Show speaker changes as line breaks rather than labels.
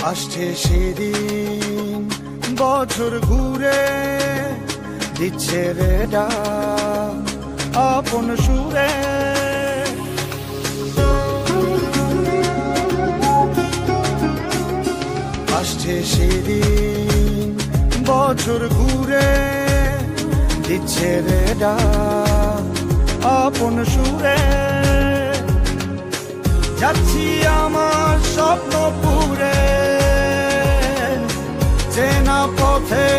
আসছে সেদিন বছর ঘুরে দিচ্ছে রে ডাক আপন সুরে। আসছে সেদিন বছর ঘুরে দিচ্ছে রে ডাক আপন সুরে। যাচ্ছি আমার স্বপ্ন পুরে চেনা পথে